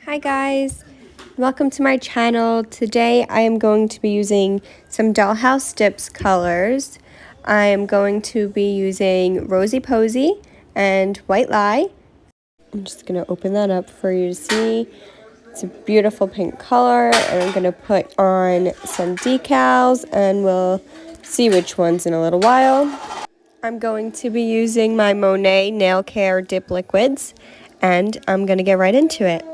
Hi guys, welcome to my channel. Today I am going to be using some Dollhouse Dips colors. I am going to be using Rosey Posey and White Lie. I'm just going to open that up for you to see. It's a beautiful pink color, and I'm going to put on some decals and we'll see which ones in a little while. I'm going to be using my Monet Nail Care dip liquids, and I'm going to get right into it.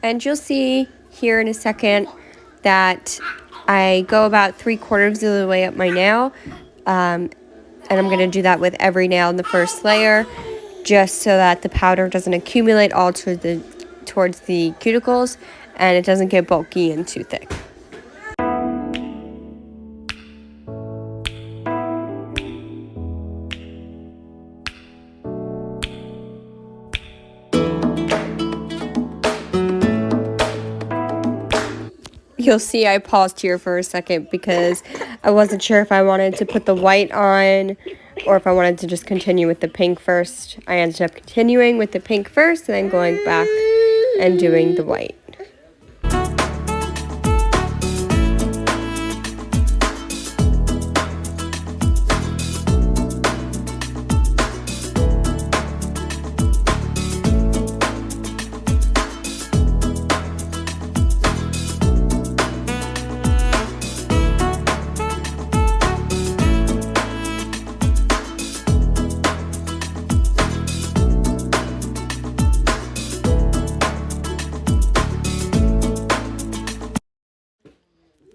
And you'll see here in a second that I go about 3/4 of the way up my nail. And I'm going to do that with every nail in the first layer, just so that the powder doesn't accumulate all towards the cuticles and it doesn't get bulky and too thick. You'll see I paused here for a second because I wasn't sure if I wanted to put the white on or if I wanted to just continue with the pink first. I ended up continuing with the pink first and then going back and doing the white.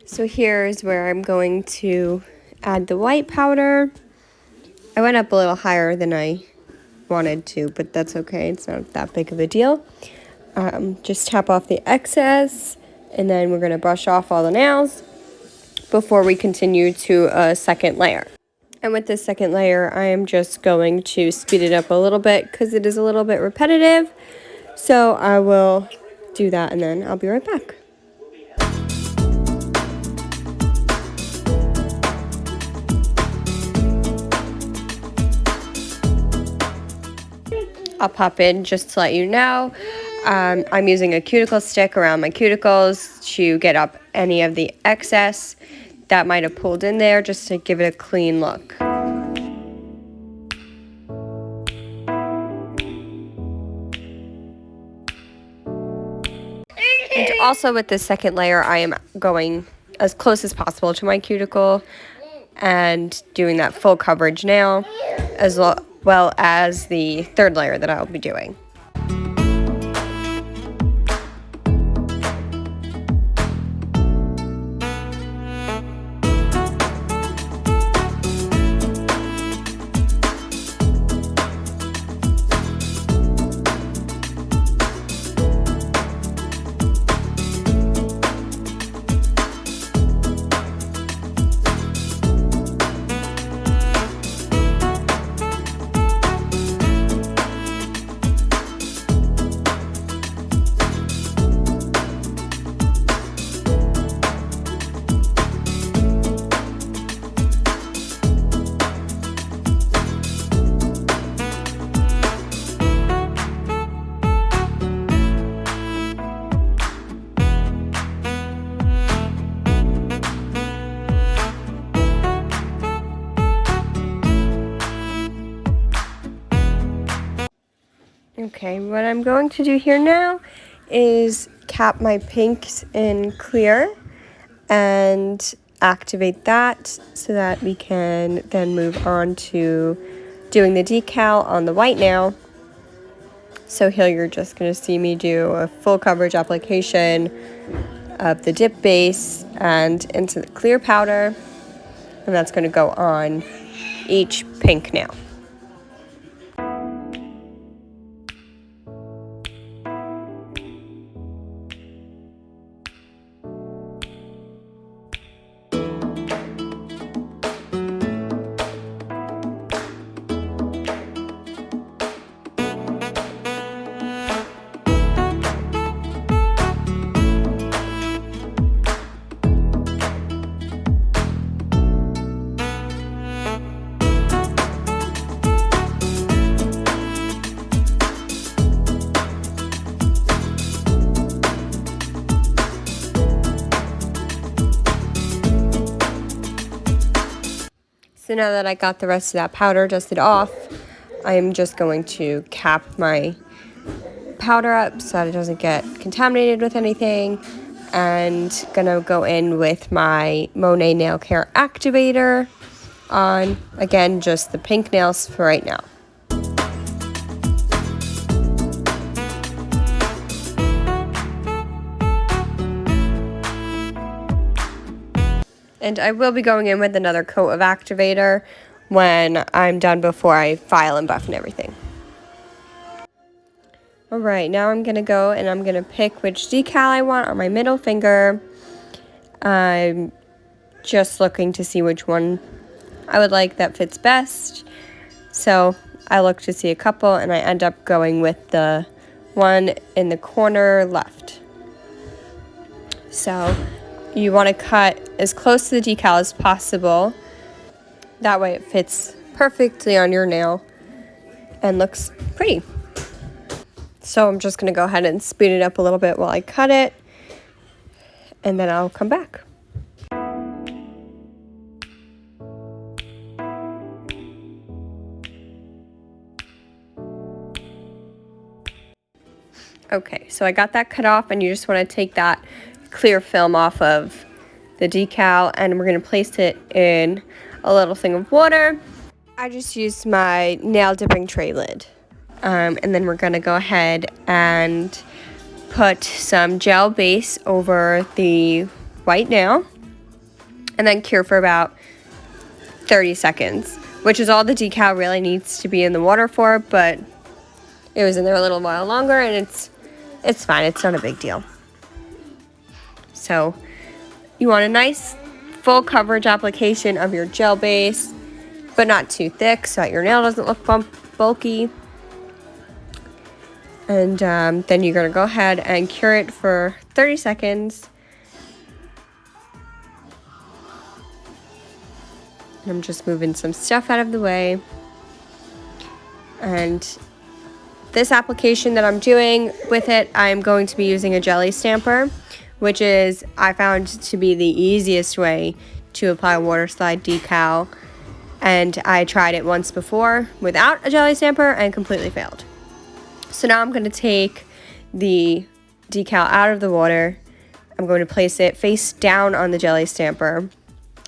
So here's where I'm going to add the white powder. I went up a little higher than I wanted to, but that's okay. It's not that big of a deal. Just tap off the excess, and then we're going to brush off all the nails before we continue to a second layer. And with this second layer, I am just going to speed it up a little bit because it is a little bit repetitive. So I will do that, and then I'll be right back. I'll pop in just to let you know. I'm using a cuticle stick around my cuticles to get up any of the excess that might have pulled in there, just to give it a clean look. And also with this second layer, I am going as close as possible to my cuticle and doing that full coverage nail, as well as the third layer that I'll be doing. Okay, what I'm going to do here now is cap my pinks in clear and activate that so that we can then move on to doing the decal on the white nail. So here you're just going to see me do a full coverage application of the dip base and into the clear powder, and that's going to go on each pink nail. So now that I got the rest of that powder dusted off, I'm just going to cap my powder up so that it doesn't get contaminated with anything. And gonna go in with my Monet Nail Care activator on, again, just the pink nails for right now. And I will be going in with another coat of activator when I'm done before I file and buff and everything. Alright, now I'm going to go and I'm going to pick which decal I want on my middle finger. I'm just looking to see which one I would like that fits best. So I look to see a couple and I end up going with the one in the corner left. So you want to cut as close to the decal as possible. That way it fits perfectly on your nail and looks pretty. So I'm just going to go ahead and speed it up a little bit while I cut it, and then I'll come back. Okay, so I got that cut off, and you just want to take that clear film off of the decal, and we're going to place it in a little thing of water. I just used my nail dipping tray lid. And then we're going to go ahead and put some gel base over the white nail and then cure for about 30 seconds, which is all the decal really needs to be in the water for, but it was in there a little while longer, and it's fine. It's not a big deal. So you want a nice full coverage application of your gel base, but not too thick so that your nail doesn't look bulky. And then you're going to go ahead and cure it for 30 seconds. I'm just moving some stuff out of the way. And this application that I'm doing with it, I'm going to be using a jelly stamper, which is, I found to be the easiest way to apply a Waterslide decal. And I tried it once before without a jelly stamper and completely failed. So now I'm going to take the decal out of the water. I'm going to place it face down on the jelly stamper.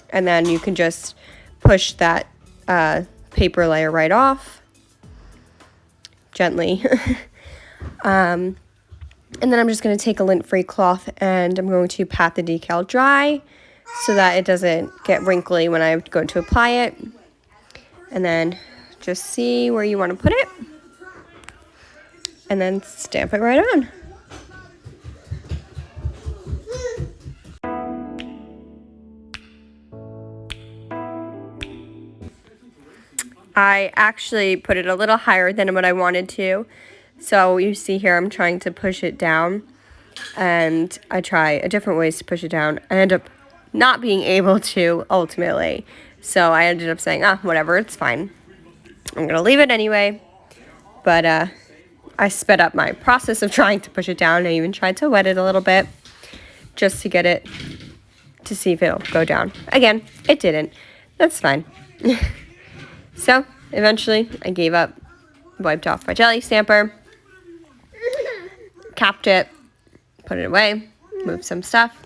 And then you can just push that paper layer right off gently. And then I'm just going to take a lint-free cloth and I'm going to pat the decal dry so that it doesn't get wrinkly when I go to apply it. And then just see where you want to put it. And then stamp it right on. I actually put it a little higher than what I wanted to. So you see here, I'm trying to push it down. And I try different ways to push it down. I end up not being able to, ultimately. So I ended up saying, whatever, it's fine. I'm going to leave it anyway. But, I sped up my process of trying to push it down. I even tried to wet it a little bit just to get it to see if it'll go down. Again, it didn't. That's fine. So eventually I gave up, wiped off my jelly stamper, capped it, put it away, moved some stuff.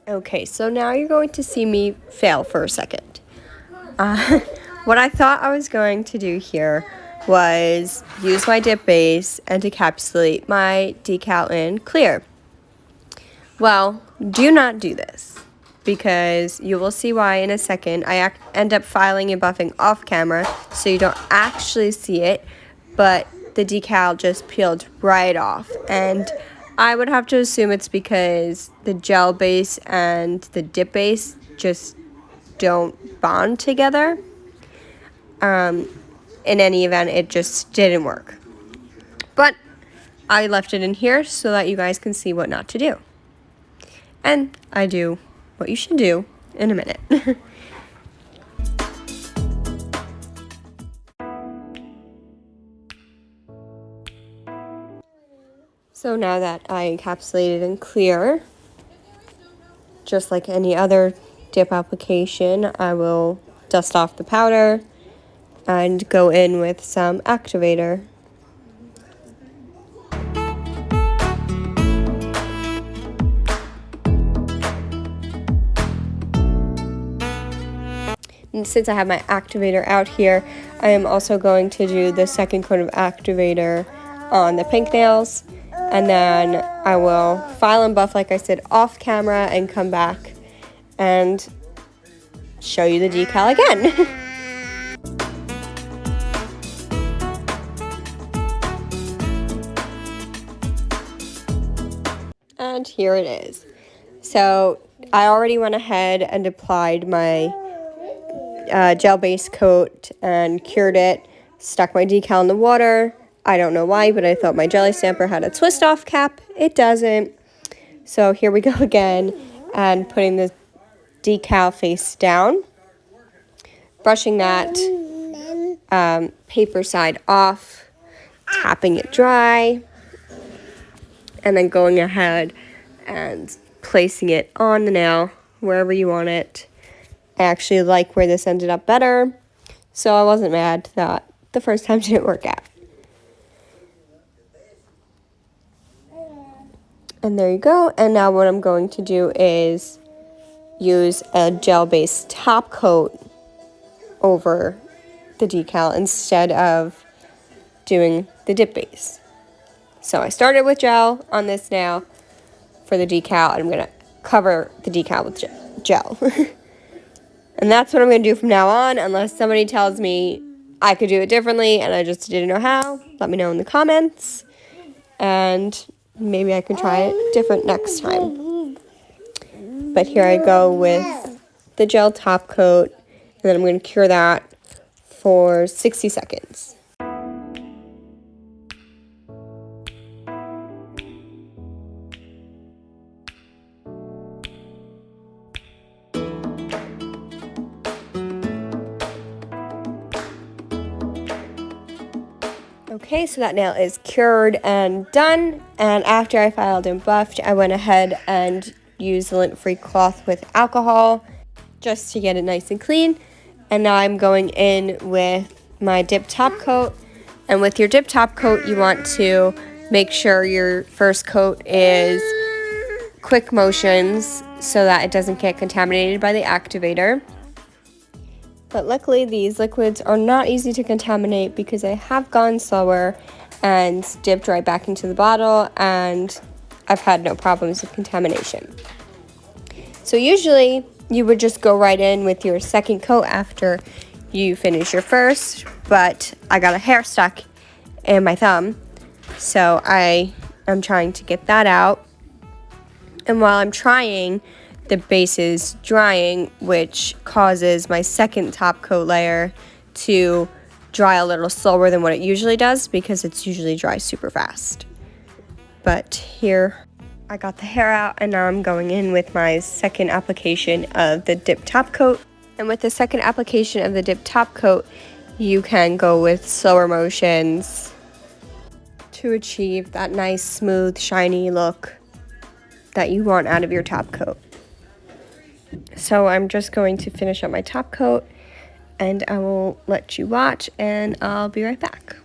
Okay, so now you're going to see me fail for a second. What I thought I was going to do here was use my dip base and encapsulate my decal in clear. Well, do not do this, because you will see why in a second. I end up filing and buffing off camera, so you don't actually see it, but the decal just peeled right off. And I would have to assume it's because the gel base and the dip base just don't bond together. In any event, it just didn't work. But I left it in here so that you guys can see what not to do. And I do what you should do in a minute. So now that I encapsulated in clear, just like any other dip application, I will dust off the powder and go in with some activator. And since I have my activator out here, I am also going to do the second coat of activator on the pink nails. And then I will file and buff, like I said, off camera and come back and show you the decal again. And here it is. So I already went ahead and applied my gel base coat and cured it, stuck my decal in the water. I don't know why, but I thought my jelly stamper had a twist off cap. It doesn't. So here we go again, and putting the decal face down, brushing that paper side off, tapping it dry, and then going ahead and placing it on the nail wherever you want it. I actually like where this ended up better, so I wasn't mad that the first time didn't work out. And there you go. And now what I'm going to do is use a gel-based top coat over the decal instead of doing the dip base. So I started with gel on this nail for the decal, and I'm going to cover the decal with gel. And that's what I'm going to do from now on, unless somebody tells me I could do it differently and I just didn't know how. Let me know in the comments, and maybe I can try it different next time. But here I go with the gel top coat, and then I'm going to cure that for 60 seconds. Okay, so that nail is cured and done, and after I filed and buffed, I went ahead and used the lint-free cloth with alcohol just to get it nice and clean. And now I'm going in with my dip top coat, and with your dip top coat, you want to make sure your first coat is quick motions so that it doesn't get contaminated by the activator. But luckily, these liquids are not easy to contaminate because I have gone slower and dipped right back into the bottle, and I've had no problems with contamination. So usually, you would just go right in with your second coat after you finish your first, but I got a hair stuck in my thumb, so I am trying to get that out. And while I'm trying, the base is drying, which causes my second top coat layer to dry a little slower than what it usually does, because it's usually dry super fast. But here I got the hair out, and now I'm going in with my second application of the dip top coat. And with the second application of the dip top coat, you can go with slower motions to achieve that nice, smooth, shiny look that you want out of your top coat. So I'm just going to finish up my top coat, and I will let you watch, and I'll be right back.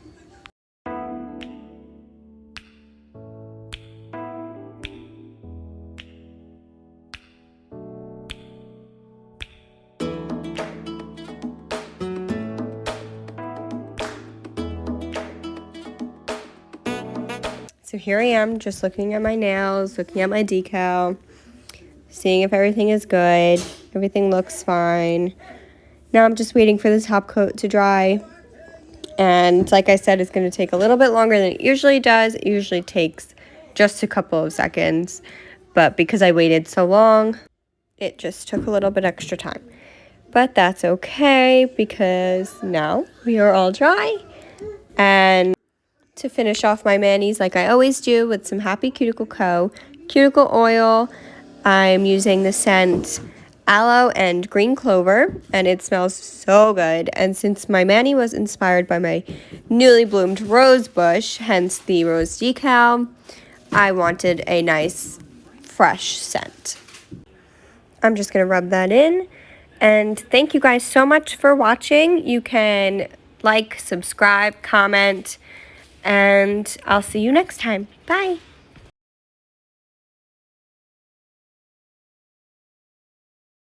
So here I am, just looking at my nails, looking at my decal, seeing if everything is good. Everything looks fine. Now I'm just waiting for the top coat to dry. And like I said, it's going to take a little bit longer than it usually does. It usually takes just a couple of seconds. But because I waited so long, it just took a little bit extra time. But that's okay, because now we are all dry. And to finish off my manis, like I always do, with some Happy Cuticle Co. Cuticle oil. I'm using the scent Aloe and Green Clover, and it smells so good. And since my mani was inspired by my newly bloomed rose bush, hence the rose decal, I wanted a nice, fresh scent. I'm just going to rub that in. And thank you guys so much for watching. You can like, subscribe, comment, and I'll see you next time. Bye.